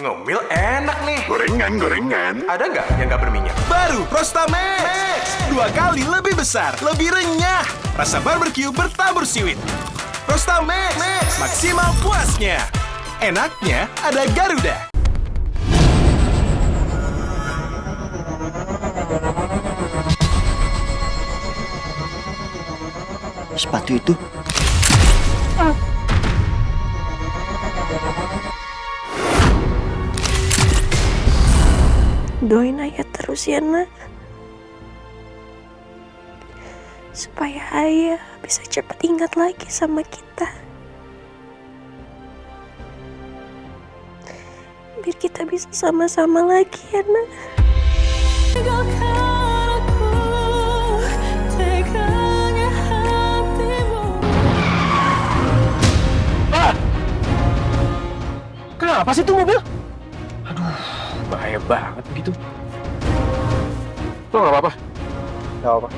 Ngemil enak nih. Gorengan. Ada nggak yang nggak berminyak? Baru Prostamex. 2 kali lebih besar, lebih renyah. Rasa barbecue bertabur siwit. Prostamex, maksimal puasnya. Enaknya ada Garuda. Sepatu itu doain ayah terus ya nak, supaya ayah bisa cepat ingat lagi sama kita, biar kita bisa sama-sama lagi ya nak. Kenapa sih tuh mobil? Aduh, bahaya banget begitu. Lo nggak apa-apa? nggak apa.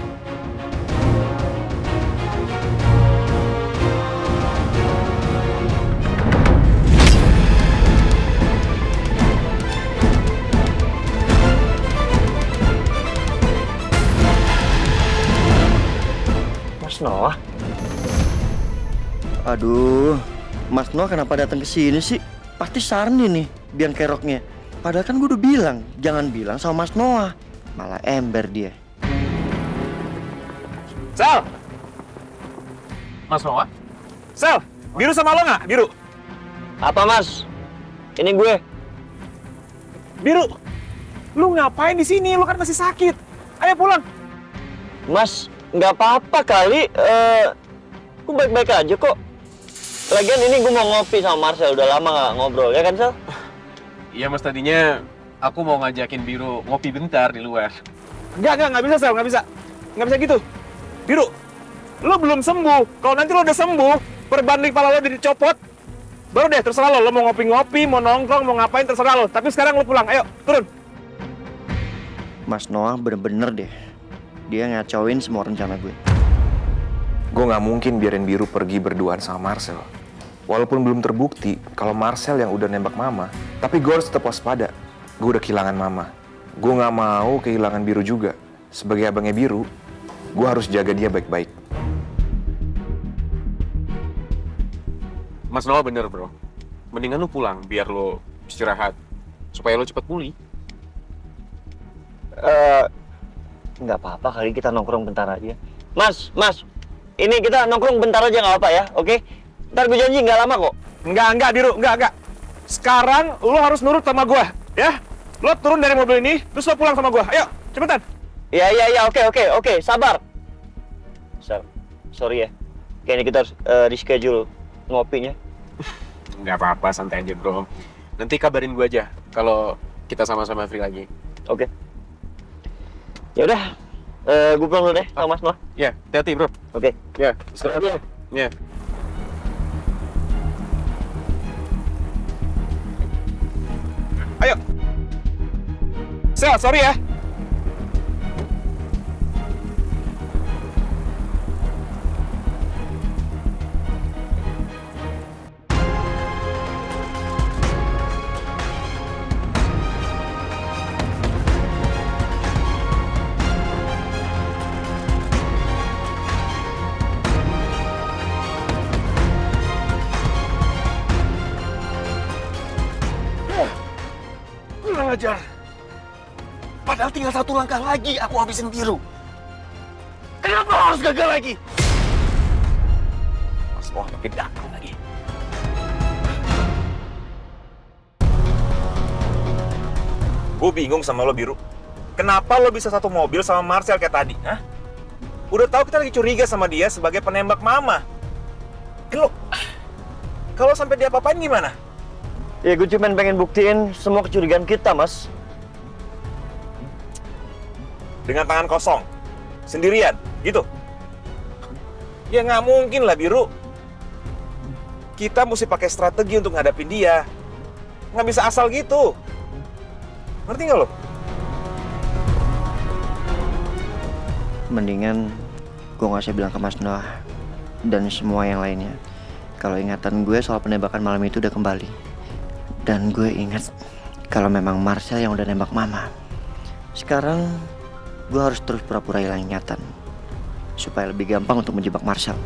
Mas Noah? Aduh, Mas Noah kenapa datang ke sini sih? Pasti Sarni nih, biang keroknya. Padahal kan gue udah bilang, jangan bilang sama Mas Noah. Malah ember dia. Sel! Mas Noah? Sel, biru sama lo nggak? Biru? Apa Mas? Ini gue. Biru! Lu ngapain di sini? Lu kan masih sakit. Ayo pulang. Mas, nggak apa-apa kali. Gue baik-baik aja kok. Lagian ini gue mau ngopi sama Marcel, udah lama nggak ngobrol, ya kan Sel? Iya mas, tadinya aku mau ngajakin Biru ngopi bentar di luar. Nggak bisa Sel, nggak bisa gitu. Biru, lo belum sembuh. Kalau nanti lo udah sembuh, perbanding kepala lo udah dicopot, baru deh terserah lo mau ngopi-ngopi, mau nongkrong, mau ngapain terserah lo. Tapi sekarang lo pulang, ayo turun. Mas Noah bener-bener deh. Dia ngacauin semua rencana gue. Gue nggak mungkin biarin Biru pergi berduaan sama Marcel. Walaupun belum terbukti kalau Marcel yang udah nembak Mama, tapi gue harus tetap waspada. Gue udah kehilangan Mama. Gue nggak mau kehilangan Biru juga. Sebagai abangnya Biru, gue harus jaga dia baik-baik. Mas Noah bener bro. Mendingan lu pulang biar lo istirahat. Supaya lo cepet pulih. Nggak apa-apa kali kita nongkrong bentar aja. Mas, ini kita nongkrong bentar aja nggak apa ya, oke? Ntar gue janji nggak lama kok. Enggak, Biru, enggak. Sekarang lo harus nurut sama gua, ya? Lo turun dari mobil ini, terus lo pulang sama gua. Ayo, cepetan. Iya, oke, sabar. Sorry ya, kayaknya kita harus reschedule ngopinya. Enggak apa-apa, santai aja bro. Nanti kabarin gua aja kalau kita sama-sama free lagi. Oke. Ya udah, gue pulang dulu deh sama Mas Noah. Ya, hati-hati bro. Oke. Ya, istirahat dulu. Ya. Ayo. Sel, sorry ya. Kurang ajar. Padahal tinggal 1 langkah lagi aku habisin Biru. Kenapa harus gagal lagi? Mas Noah makin datang lagi. Gue bingung sama lo Biru. Kenapa lo bisa satu mobil sama Marcel kayak tadi? Hah? Udah tahu kita lagi curiga sama dia sebagai penembak Mama. Lo, kalau sampai dia apa-apain gimana? Ya gue cuma pengen buktiin semua kecurigaan kita, Mas. Dengan tangan kosong, sendirian, gitu? Ya nggak mungkin lah Biru. Kita mesti pakai strategi untuk ngadapin dia. Nggak bisa asal gitu. Ngerti nggak lo? Mendingan gue nggak usah bilang ke Mas Noah dan semua yang lainnya kalau ingatan gue soal penembakan malam itu udah kembali. Dan gue ingat kalau memang Marcel yang udah nembak Mama. Sekarang gue harus terus pura-pura hilang ingatan supaya lebih gampang untuk menjebak Marcel.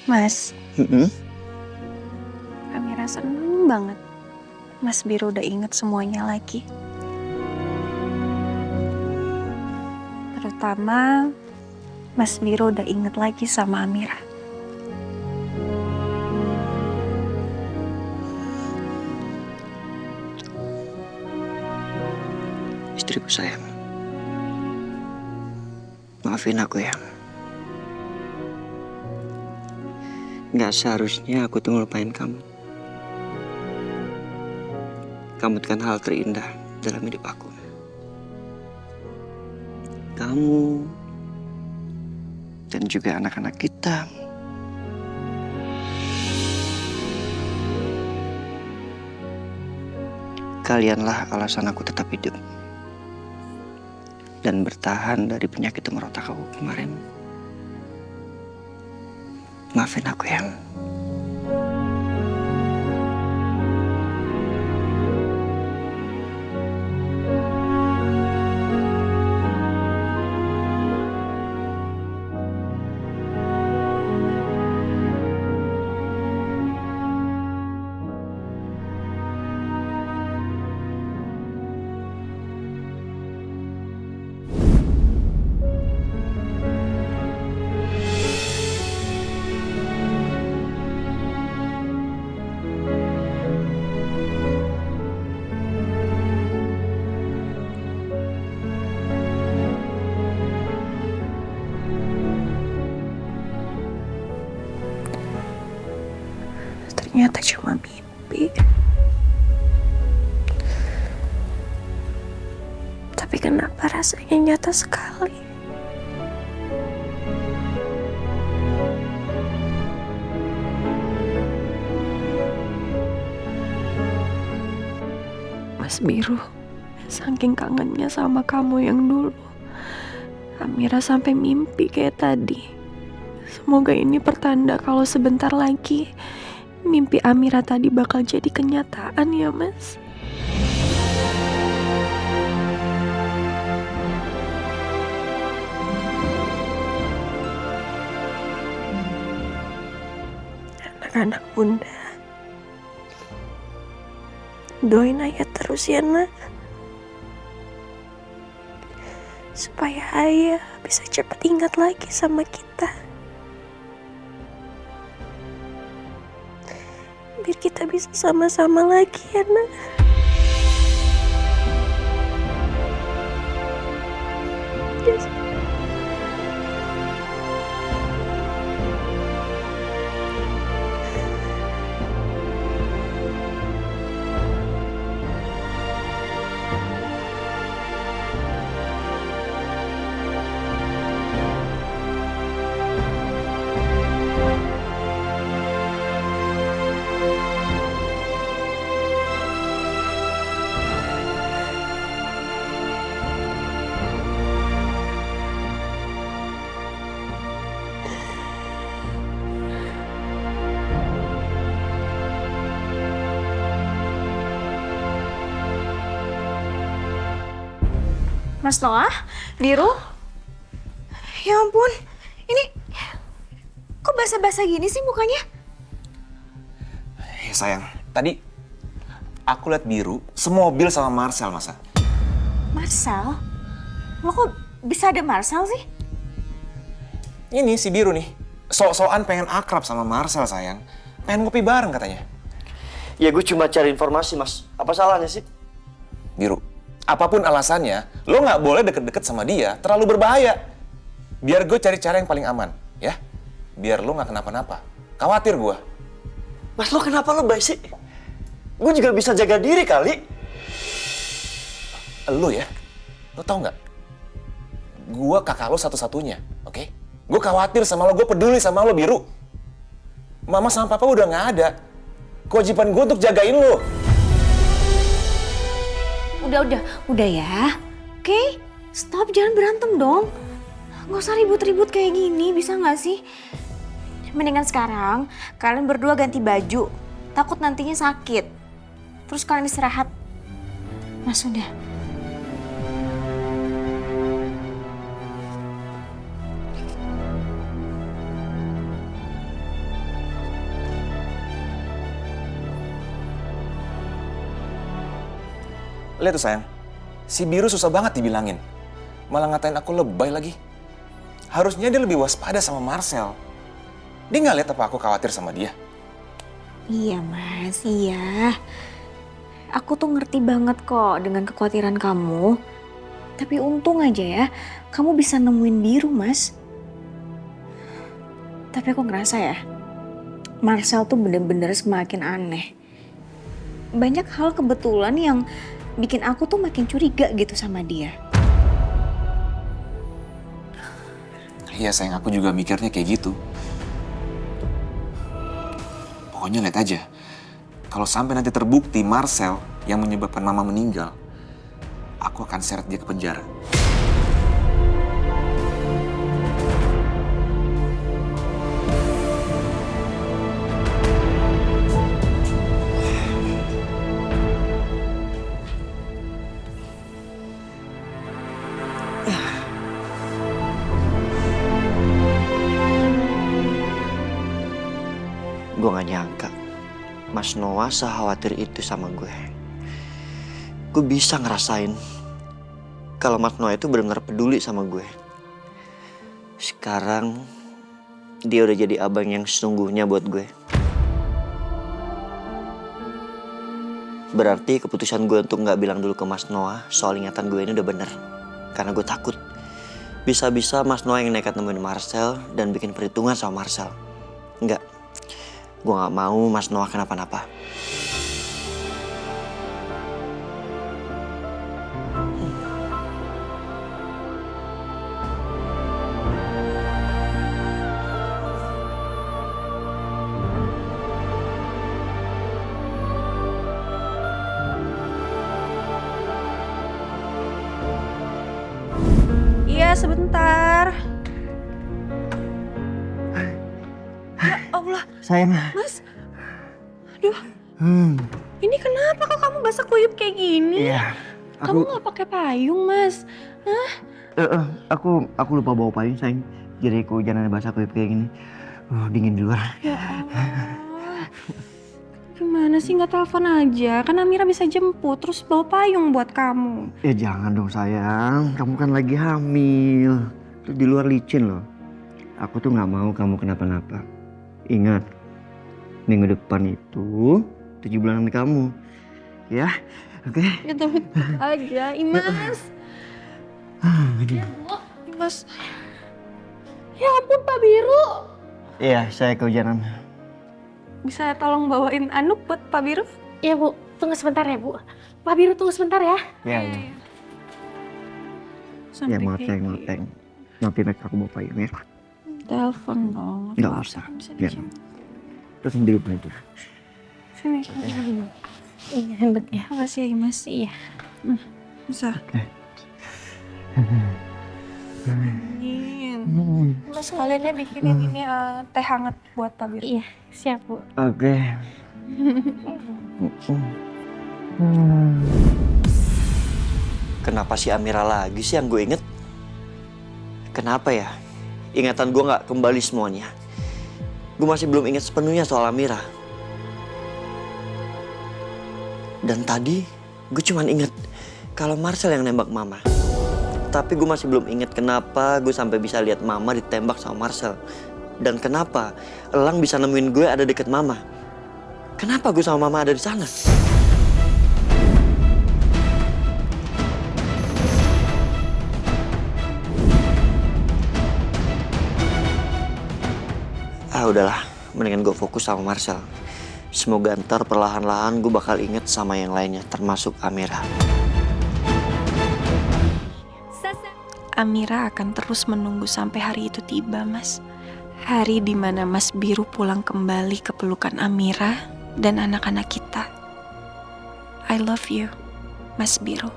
Mas, Amira seneng banget. Mas Biru udah inget semuanya lagi. Terutama Mas Biru udah inget lagi sama Amira. Istriku sayang, maafin aku ya. Gak seharusnya aku tuh ngelupain kamu. Kamu kan hal terindah dalam hidup aku. Kamu dan juga anak-anak kita. Kalianlah alasan aku tetap hidup dan bertahan dari penyakit tumor otak aku kemarin. Maafin aku ya. Ternyata cuma mimpi. Tapi kenapa rasanya nyata sekali? Mas Biru, saking kangennya sama kamu yang dulu, Amira sampai mimpi kayak tadi. Semoga ini pertanda kalau sebentar lagi mimpi Amira tadi bakal jadi kenyataan ya, Mas. Anak-anak bunda, doain ayah terus ya, nak. Supaya ayah bisa cepat ingat lagi sama kita. Biar kita bisa sama-sama lagi ya, nak. Yes. Mas Noah, Biru. Ya ampun, ini kok basah-basah gini sih mukanya? Ya sayang, tadi aku lihat Biru semobil sama Marcel, masa. Marcel? Lo kok bisa ada Marcel sih? Ini si Biru nih, sok-sokan pengen akrab sama Marcel, sayang. Pengen ngopi bareng katanya. Ya gue cuma cari informasi, Mas. Apa salahnya sih? Biru, apapun alasannya, lo nggak boleh deket-deket sama dia, terlalu berbahaya. Biar gue cari cara yang paling aman, ya. Biar lo nggak kenapa-napa. Khawatir gue. Mas, lo kenapa lebay sih? Gue juga bisa jaga diri kali. Lo ya, lo tau nggak? Gue kakak lo satu-satunya, oke? Gue khawatir sama lo, gue peduli sama lo, Biru. Mama sama papa udah nggak ada. Kewajiban gue untuk jagain lo. Udah ya. Oke, oke? Stop, jangan berantem dong. Gak usah ribut-ribut kayak gini, bisa gak sih? Mendingan sekarang kalian berdua ganti baju. Takut nantinya sakit. Terus kalian istirahat. Mas udah. Lihat tuh sayang, si Biru susah banget dibilangin. Malah ngatain aku lebay lagi. Harusnya dia lebih waspada sama Marcel. Dia nggak lihat apa aku khawatir sama dia. Iya Mas, iya. Aku tuh ngerti banget kok dengan kekhawatiran kamu. Tapi untung aja ya, kamu bisa nemuin Biru Mas. Tapi aku ngerasa ya, Marcel tuh bener-bener semakin aneh. Banyak hal kebetulan yang bikin aku tuh makin curiga gitu sama dia. Iya sayang, aku juga mikirnya kayak gitu. Pokoknya lihat aja, kalau sampai nanti terbukti Marcel yang menyebabkan Mama meninggal, aku akan seret dia ke penjara. Gue gak nyangka Mas Noah sekhawatir itu sama gue. Gue bisa ngerasain kalau Mas Noah itu benar-benar peduli sama gue. Sekarang dia udah jadi abang yang sesungguhnya buat gue. Berarti keputusan gue untuk gak bilang dulu ke Mas Noah soal ingatan gue ini udah bener. Karena gue takut bisa-bisa Mas Noah yang nekat nemuin Marcel dan bikin perhitungan sama Marcel. Enggak. Gue gak mau Mas Noah kenapa-napa. Iya, sebentar. Ya Allah, Sayang. Mas. Aduh, ini kenapa kok kamu basah kuyup kayak gini? Iya. Kamu nggak pakai payung, Mas? Hah? Aku lupa bawa payung, sayang. Jadi kehujanan basah kuyup kayak gini. Dingin di luar. Ya Allah. Gimana sih nggak telepon aja? Kan Amira bisa jemput, terus bawa payung buat kamu. Ya jangan dong sayang, kamu kan lagi hamil. Terus di luar licin loh. Aku tuh nggak mau kamu kenapa-napa. Ingat, minggu depan itu 7 bulanan kamu. Ya, oke? Ya tapi aja, Imas. Ya Bu, Imas. Ya ampun Pak Biru. Iya, saya kehujanan. Bisa tolong bawain anduk buat Pak Biru? Iya Bu, tunggu sebentar ya Bu. Pak Biru tunggu sebentar ya. Ya, Sampai maaf kayak sayang, maaf gitu. sayang. Nanti aku bawa payung ya. Telepon dong. Nggak usah. Bisa Biar. dijemput. Terus duduk aja. Sini. Iya handuknya. Makasih ya Mas. Iya. Bisa. Oke. Mas kalian ya bikinin ini teh hangat buat Pak Biru. Iya, siap Bu. Oke. Kenapa si Amira lagi sih yang gue inget? Kenapa ya? Ingatan gue gak kembali semuanya. Gue masih belum ingat sepenuhnya soal Amira. Dan tadi gue cuman inget kalau Marcel yang nembak Mama. Tapi gue masih belum inget kenapa gue sampai bisa lihat Mama ditembak sama Marcel. Dan kenapa Elang bisa nemuin gue ada deket Mama. Kenapa gue sama Mama ada di sana? Udahlah, mendingan gue fokus sama Marcel. Semoga ntar perlahan-lahan gue bakal inget sama yang lainnya, termasuk Amira. Amira akan terus menunggu sampai hari itu tiba, Mas. Hari di mana Mas Biru pulang kembali ke pelukan Amira dan anak-anak kita. I love you, Mas Biru.